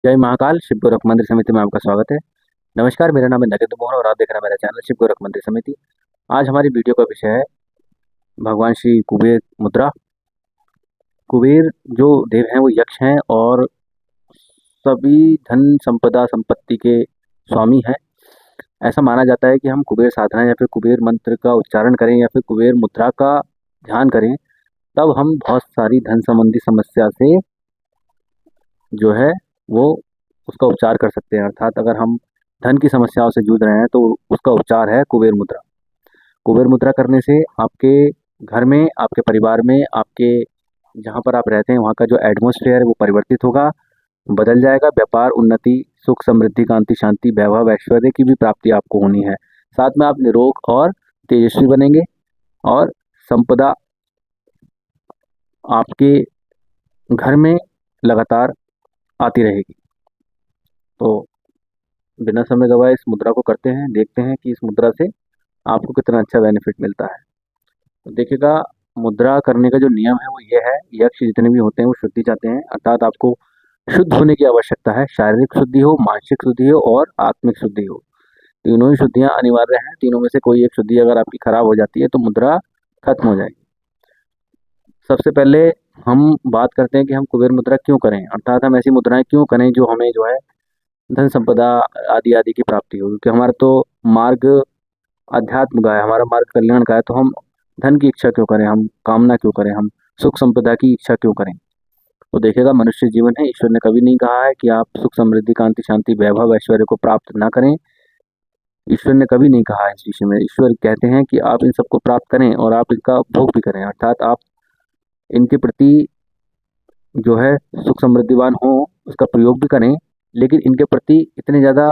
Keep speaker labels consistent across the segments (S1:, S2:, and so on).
S1: जय महाकाल शिव गोरख मंदिर समिति में आपका स्वागत है। नमस्कार, मेरा नाम है नरेंद्र मोहन और आप देख रहे हैं मेरा चैनल शिव गोरख मंदिर समिति। आज हमारी वीडियो का विषय है भगवान श्री कुबेर मुद्रा। कुबेर जो देव हैं वो यक्ष हैं और सभी धन संपदा संपत्ति के स्वामी हैं। ऐसा माना जाता है कि हम कुबेर साधना या फिर कुबेर मंत्र का उच्चारण करें या फिर कुबेर मुद्रा का ध्यान करें, तब हम बहुत सारी धन संबंधी समस्या से जो है वो उसका उपचार कर सकते हैं। अर्थात अगर हम धन की समस्याओं से जूझ रहे हैं तो उसका उपचार है कुबेर मुद्रा। कुबेर मुद्रा करने से आपके घर में, आपके परिवार में, आपके जहाँ पर आप रहते हैं वहाँ का जो एटमॉस्फेयर है वो परिवर्तित होगा, बदल जाएगा। व्यापार, उन्नति, सुख, समृद्धि, कांति, शांति, वैभव, ऐश्वर्य की भी प्राप्ति आपको होनी है। साथ में आप निरोग और तेजस्वी बनेंगे और संपदा आपके घर में लगातार आती रहेगी। तो बिना समय गवाए इस मुद्रा को करते हैं, देखते हैं कि इस मुद्रा से आपको कितना अच्छा बेनिफिट मिलता है। तो देखिएगा, मुद्रा करने का जो नियम है वो ये है, यक्ष जितने भी होते हैं वो शुद्धि चाहते हैं। अर्थात आपको शुद्ध होने की आवश्यकता है। शारीरिक शुद्धि हो, मानसिक शुद्धि हो और आत्मिक शुद्धि हो, तीनों ही शुद्धियाँ अनिवार्य हैं। तीनों में से कोई एक शुद्धि अगर आपकी खराब हो जाती है तो मुद्रा खत्म हो जाएगी। सबसे पहले हम बात करते हैं कि हम कुबेर मुद्रा क्यों करें, अर्थात हम ऐसी मुद्राएं क्यों करें जो हमें जो है धन संपदा आदि आदि की प्राप्ति हो। क्योंकि हमारा तो मार्ग अध्यात्म का है, हमारा मार्ग कल्याण का है। तो हम धन की इच्छा क्यों करें, हम कामना क्यों करें, हम सुख संपदा की इच्छा क्यों करें। तो देखिएगा, मनुष्य जीवन है, ईश्वर ने कभी नहीं कहा है कि आप सुख समृद्धि कांति शांति वैभव ऐश्वर्य को प्राप्त ना करें। ईश्वर ने कभी नहीं कहा है इस विषय में। ईश्वर कहते हैं कि आप इन सबको प्राप्त करें और आप इनका भोग भी करें, अर्थात आप इनके प्रति जो है सुख समृद्धिवान हो, उसका प्रयोग भी करें, लेकिन इनके प्रति इतने ज़्यादा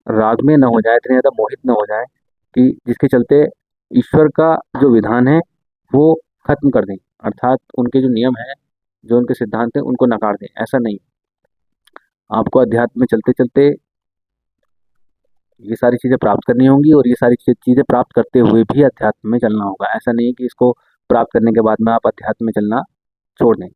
S1: राग में न हो जाए, इतने ज़्यादा मोहित न हो जाए कि जिसके चलते ईश्वर का जो विधान है वो खत्म कर दें। अर्थात उनके जो नियम है, जो उनके सिद्धांत हैं उनको नकार दें। ऐसा नहीं, आपको अध्यात्म में चलते चलते ये सारी चीज़ें प्राप्त करनी होंगी और ये सारी चीज़ें प्राप्त करते हुए भी अध्यात्म में चलना होगा। ऐसा नहीं है कि इसको प्राप्त करने के बाद में आप अध्यात्म में चलना छोड़ दें।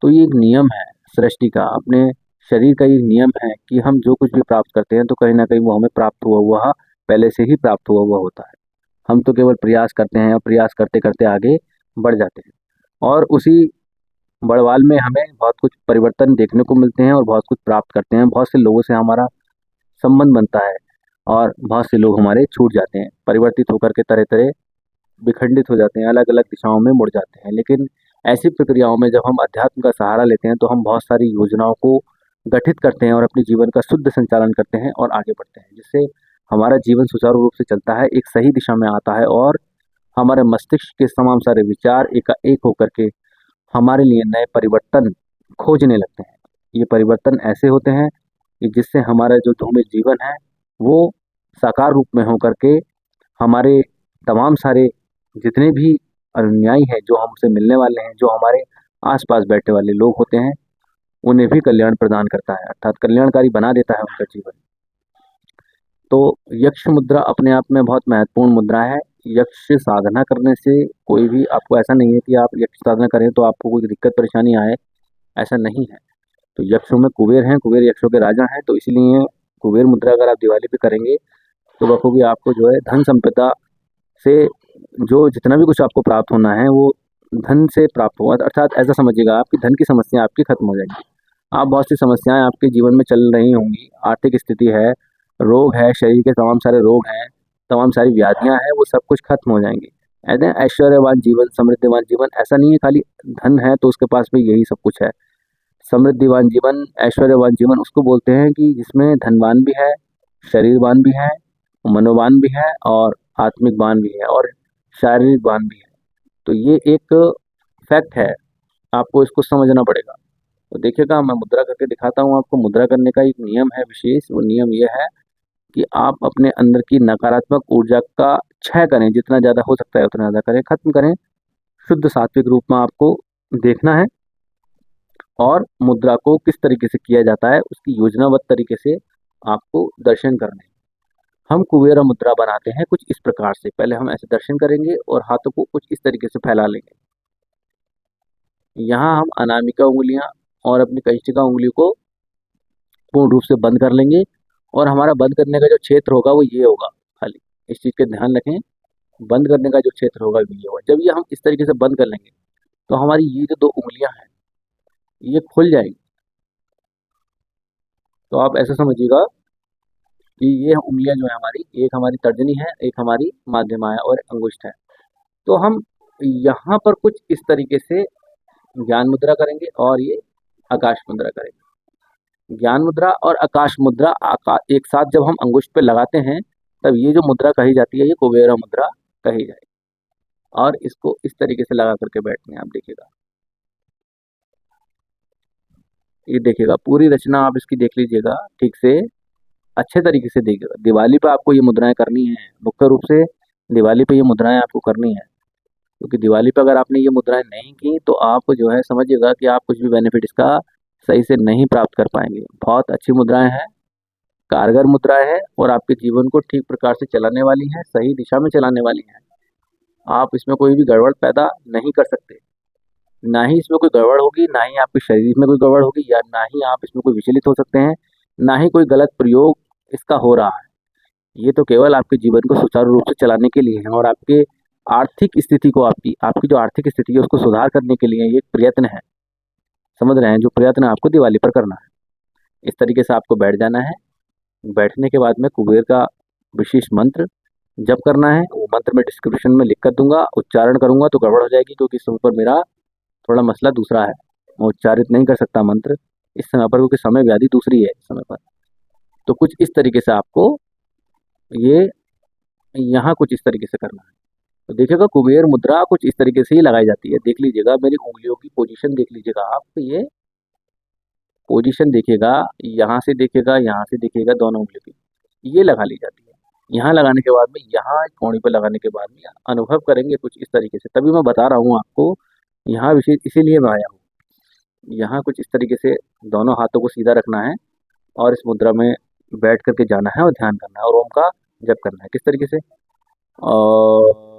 S1: तो ये एक नियम है सृष्टि का, अपने शरीर का ये नियम है कि हम जो कुछ भी प्राप्त करते हैं तो कहीं ना कहीं वो हमें प्राप्त हुआ हुआ पहले से ही प्राप्त हुआ हुआ होता है। हम तो केवल प्रयास करते हैं और प्रयास करते करते आगे बढ़ जाते हैं और उसी बढ़वाल में हमें बहुत कुछ परिवर्तन देखने को मिलते हैं और बहुत कुछ प्राप्त करते हैं। बहुत से लोगों से हमारा संबंध बनता है और बहुत से लोग हमारे छूट जाते हैं, परिवर्तित होकर के तरह तरह विखंडित हो जाते हैं, अलग अलग दिशाओं में मुड़ जाते हैं। लेकिन ऐसी प्रक्रियाओं में जब हम अध्यात्म का सहारा लेते हैं तो हम बहुत सारी योजनाओं को गठित करते हैं और अपने जीवन का शुद्ध संचालन करते हैं और आगे बढ़ते हैं, जिससे हमारा जीवन सुचारू रूप से चलता है, एक सही दिशा में आता है और हमारे मस्तिष्क के तमाम सारे विचार एक होकर के हमारे लिए नए परिवर्तन खोजने लगते हैं। ये परिवर्तन ऐसे होते हैं कि जिससे हमारा जो धूमिल जीवन है वो साकार रूप में होकर के हमारे तमाम सारे जितने भी अनुयायी हैं, जो हमसे मिलने वाले हैं, जो हमारे आसपास बैठने वाले लोग होते हैं, उन्हें भी कल्याण प्रदान करता है, अर्थात कल्याणकारी बना देता है उनका जीवन। तो यक्ष मुद्रा अपने आप में बहुत महत्वपूर्ण मुद्रा है। यक्ष साधना करने से कोई भी, आपको ऐसा नहीं है कि आप यक्ष साधना करें तो आपको कोई दिक्कत परेशानी आए, ऐसा नहीं है। तो यक्षों में कुबेर हैं, कुबेर यक्षों के राजा हैं, तो इसलिए कुबेर मुद्रा अगर आप दिवाली पे करेंगे तो बखूबी आपको जो है धन संपदा से जो जितना भी कुछ आपको प्राप्त होना है वो धन से प्राप्त होगा। अर्थात ऐसा समझिएगा, आपकी धन की समस्या आपकी खत्म हो जाएगी। आप बहुत सी समस्याएं आपके जीवन में चल रही होंगी, आर्थिक स्थिति है, रोग है, शरीर के तमाम सारे रोग हैं, तमाम सारी व्याधियां हैं, वो सब कुछ खत्म हो जाएंगी। ऐसे ऐश्वर्यवान जीवन, समृद्धिवान जीवन, ऐसा नहीं है खाली धन है तो उसके पास में यही सब कुछ है। समृद्धिवान जीवन, ऐश्वर्यवान जीवन उसको बोलते हैं कि जिसमें धनवान भी है, शरीरवान भी है, मनोवान भी है और आत्मिक वान भी है और शारीरिक वान भी है। तो ये एक फैक्ट है, आपको इसको समझना पड़ेगा। तो देखिएगा, मैं मुद्रा करके दिखाता हूँ आपको। मुद्रा करने का एक नियम है विशेष, वो नियम ये है कि आप अपने अंदर की नकारात्मक ऊर्जा का क्षय करें, जितना ज़्यादा हो सकता है उतना ज़्यादा करें, खत्म करें। शुद्ध सात्विक रूप में आपको देखना है और मुद्रा को किस तरीके से किया जाता है उसकी योजनाबद्ध तरीके से आपको दर्शन करने हैं। हम कुबेर मुद्रा बनाते हैं कुछ इस प्रकार से। पहले हम ऐसे दर्शन करेंगे और हाथों को कुछ इस तरीके से फैला लेंगे। यहाँ हम अनामिका उंगलियां और अपनी कनिष्ठिका उंगली को पूर्ण रूप से बंद कर लेंगे और हमारा बंद करने का जो क्षेत्र होगा वो ये होगा खाली। इस चीज़ का ध्यान रखें, बंद करने का जो क्षेत्र होगा वो ये होगा। जब ये हम इस तरीके से बंद कर लेंगे तो हमारी ये जो 2 उंगलियां हैं ये खुल जाएगी। तो आप ऐसा समझिएगा कि ये उंगलियां जो है हमारी, एक हमारी तर्जनी है, एक हमारी माध्यमा है और एक अंगुष्ठ है। तो हम यहाँ पर कुछ इस तरीके से ज्ञान मुद्रा करेंगे और ये आकाश मुद्रा करेंगे। ज्ञान मुद्रा और आकाश मुद्रा एक साथ जब हम अंगुष्ठ पे लगाते हैं तब ये जो मुद्रा कही जाती है ये कुबेर मुद्रा कही जाएगी। और इसको इस तरीके से लगा करके बैठने आप देखिएगा, ये देखिएगा पूरी रचना आप इसकी देख लीजिएगा ठीक से, अच्छे तरीके से देखिएगा। दिवाली पे आपको ये मुद्राएं करनी है, मुख्य रूप से दिवाली पे ये मुद्राएं आपको करनी है, क्योंकि दिवाली पे अगर आपने ये मुद्राएं नहीं की तो आप जो है समझिएगा कि आप कुछ भी बेनिफिट इसका सही से नहीं प्राप्त कर पाएंगे। बहुत अच्छी मुद्राएं हैं, कारगर मुद्राएं हैं और आपके जीवन को ठीक प्रकार से चलाने वाली हैं, सही दिशा में चलाने वाली हैं। आप इसमें कोई भी गड़बड़ पैदा नहीं कर सकते, ना ही इसमें कोई गड़बड़ होगी, ना ही आपके शरीर में कोई गड़बड़ होगी, या ना ही आप इसमें कोई विचलित हो सकते हैं, ना ही कोई गलत प्रयोग इसका हो रहा है। ये तो केवल आपके जीवन को सुचारू रूप से चलाने के लिए है और आपके आर्थिक स्थिति को, आपकी आपकी जो आर्थिक स्थिति है उसको सुधार करने के लिए ये एक प्रयत्न है। समझ रहे हैं, जो प्रयत्न आपको दिवाली पर करना है। इस तरीके से आपको बैठ जाना है। बैठने के बाद में कुबेर का विशेष मंत्र जप करना है। वो मंत्र मैं डिस्क्रिप्शन में लिख कर दूंगा, उच्चारण करूंगा तो गड़बड़ हो जाएगी, क्योंकि इस समय पर मेरा थोड़ा मसला दूसरा है, मैं उच्चारित नहीं कर सकता मंत्र इस समय पर, क्योंकि समय व्याधि दूसरी है इस समय पर। तो कुछ इस तरीके से आपको ये यहाँ कुछ इस तरीके से करना है। तो देखिएगा कुबेर मुद्रा कुछ इस तरीके से ही लगाई जाती है। देख लीजिएगा मेरी उंगलियों की पोजीशन देख लीजिएगा आप, तो ये पोजीशन देखिएगा, यहाँ से देखिएगा, यहाँ से देखिएगा, दोनों उंगलियों की ये लगा ली जाती है। यहाँ लगाने के बाद में, यहाँ कोणी पर लगाने के बाद में अनुभव करेंगे कुछ इस तरीके से। तभी मैं बता रहा हूँ आपको, यहाँ विशेष इसीलिए मैं आया हूँ। यहाँ कुछ इस तरीके से दोनों हाथों को सीधा रखना है और इस मुद्रा में बैठ करके जाना है और ध्यान करना है और ओम का जप करना है। किस तरीके से? और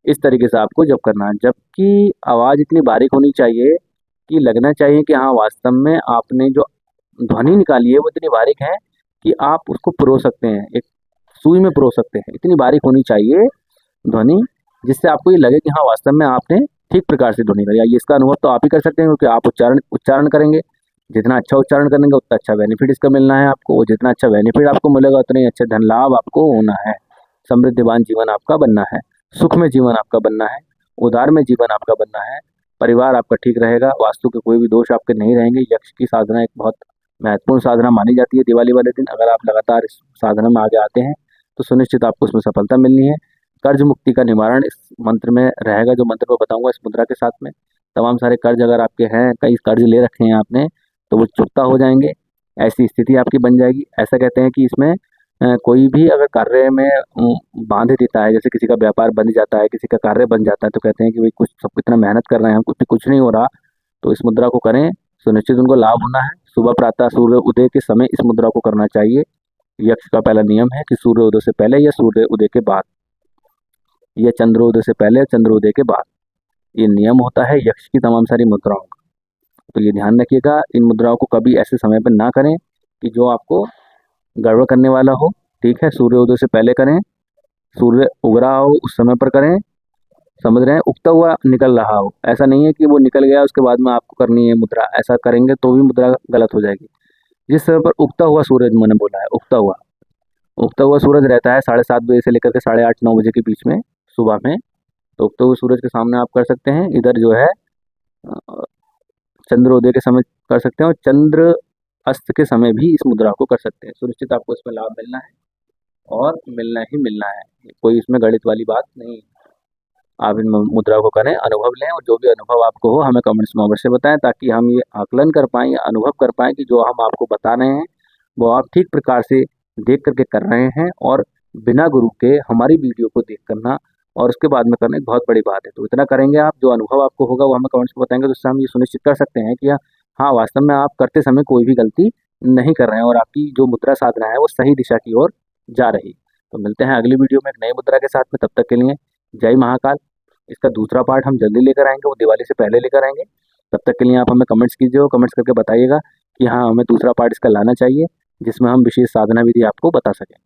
S1: इस तरीके से आपको जब करना है, जबकि आवाज़ इतनी बारीक होनी चाहिए कि लगना चाहिए कि हाँ वास्तव में आपने जो ध्वनि निकाली है वो इतनी बारीक है कि आप उसको पिरो सकते हैं, एक सुई में पिरो सकते हैं। इतनी बारीक होनी चाहिए ध्वनि, जिससे आपको ये लगे कि हाँ वास्तव में आपने ठीक प्रकार से ध्वनि करी। ये इसका अनुभव तो आप ही कर सकते हैं, क्योंकि आप उच्चारण करेंगे। जितना अच्छा उच्चारण करेंगे उतना अच्छा बेनिफिट इसका मिलना है आपको, और जितना अच्छा बेनिफिट आपको मिलेगा उतने अच्छे धन लाभ आपको होना है। समृद्धिवान जीवन आपका बनना है, सुख में जीवन आपका बनना है, उदार में जीवन आपका बनना है, परिवार आपका ठीक रहेगा, वास्तु के कोई भी दोष आपके नहीं रहेंगे। यक्ष की साधना एक बहुत महत्वपूर्ण साधना मानी जाती है दिवाली वाले दिन। अगर आप लगातार इस साधना में आगे आते हैं तो सुनिश्चित आपको उसमें सफलता मिलनी है। कर्ज मुक्ति का निवारण इस मंत्र में रहेगा, जो मंत्र मैं बताऊंगा इस मुद्रा के साथ में। तमाम सारे कर्ज अगर आपके हैं, कई कर्ज ले रखे हैं आपने, तो वो चुकता हो जाएंगे, ऐसी स्थिति आपकी बन जाएगी। ऐसा कहते हैं कि इसमें कोई भी अगर कार्य में बांध देता है, जैसे किसी का व्यापार बन जाता है, किसी का कार्य बन जाता है, तो कहते हैं कि भाई कुछ सब इतना मेहनत कर रहे हैं, हम कुछ नहीं हो रहा, तो इस मुद्रा को करें, सुनिश्चित उनको लाभ होना है। सुबह प्रातः सूर्य उदय के समय इस मुद्रा को करना चाहिए। यक्ष का पहला नियम है कि सूर्य उदय से पहले या सूर्य उदय के बाद, या चंद्रोदय से पहले या चंद्रोदय के बाद, ये नियम होता है यक्ष की तमाम सारी मुद्राओं का। तो ये ध्यान रखिएगा, इन मुद्राओं को कभी ऐसे समय पर ना करें कि जो आपको गड़बड़ करने वाला हो। ठीक है, सूर्योदय से पहले करें, सूर्य उग रहा हो उस समय पर करें, समझ रहे हैं, उगता हुआ निकल रहा हो। ऐसा नहीं है कि वो निकल गया उसके बाद में आपको करनी है मुद्रा, ऐसा करेंगे तो भी मुद्रा गलत हो जाएगी। जिस समय पर उगता हुआ सूरज मैंने बोला है, उगता हुआ सूरज रहता है 7:30 बजे से लेकर के 8:30-9 बजे के बीच में सुबह में, तो उगते हुए सूरज के सामने आप कर सकते हैं। इधर जो है चंद्रोदय के समय कर सकते हैं और चंद्र अस्त के समय भी इस मुद्रा को कर सकते हैं। सुनिश्चित आपको इसमें लाभ मिलना है और मिलना ही मिलना है, कोई इसमें गणित वाली बात नहीं है। आप इन मुद्रा को करें, अनुभव लें, और जो भी अनुभव आपको हो हमें कमेंट्स में अवश्य बताएं, ताकि हम ये आकलन कर पाएँ या अनुभव कर पाएँ कि जो हम आपको बता रहे हैं वो आप ठीक प्रकार से देख करके कर रहे हैं और बिना गुरु के हमारी वीडियो को देख करना और उसके बाद में करना एक बहुत बड़ी बात है। तो इतना करेंगे आप, जो अनुभव आपको होगा वो हमें कमेंट्स में बताएंगे, तो उससे हम ये सुनिश्चित कर सकते हैं कि हाँ वास्तव में आप करते समय कोई भी गलती नहीं कर रहे हैं और आपकी जो मुद्रा साधना है वो सही दिशा की ओर जा रही। तो मिलते हैं अगली वीडियो में एक नई मुद्रा के साथ में, तब तक के लिए जय महाकाल। इसका दूसरा पार्ट हम जल्दी लेकर आएंगे, वो दिवाली से पहले लेकर आएंगे। तब तक के लिए आप हमें कमेंट्स कीजिए और कमेंट्स करके बताइएगा कि हाँ हमें दूसरा पार्ट इसका लाना चाहिए, जिसमें हम विशेष साधना विधि आपको बता सकें।